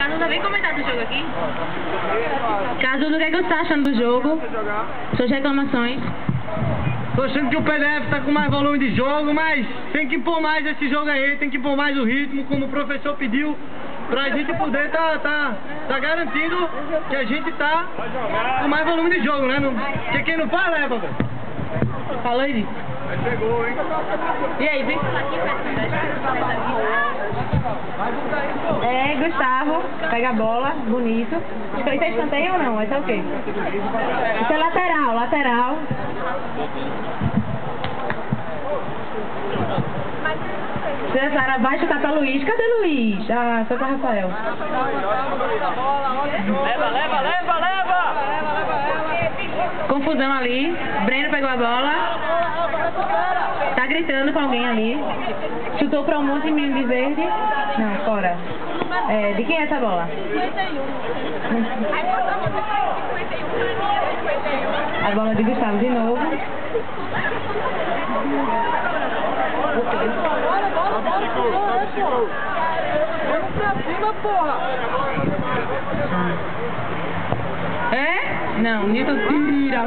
Casulo, vem comentar do jogo aqui. Casulo, o que é que você tá achando do jogo? Suas reclamações. Tô achando que o PDF tá com mais volume de jogo, mas tem que impor mais esse jogo aí, tem que impor mais o ritmo, como o professor pediu, pra gente poder tá garantindo que a gente tá com mais volume de jogo, né? Porque quem não faz, leva, velho. Falou aí. Mas pegou, hein? E aí, vem? É, Gustavo, pega a bola, bonito. Isso é escanteio ou não? Esse é o quê? Isso é lateral, lateral. César, vai chutar pra Luiz. Cadê Luiz? Ah, foi pra Rafael. Leva! Confusão ali. Breno pegou a bola. Tá gritando com alguém ali. Chutou pra um monte de menino de verde. Não, fora. É, de quem é essa bola? 51. A bola de Gustavo de novo. Vamos pra cima, porra! É? Não, Nilton tira.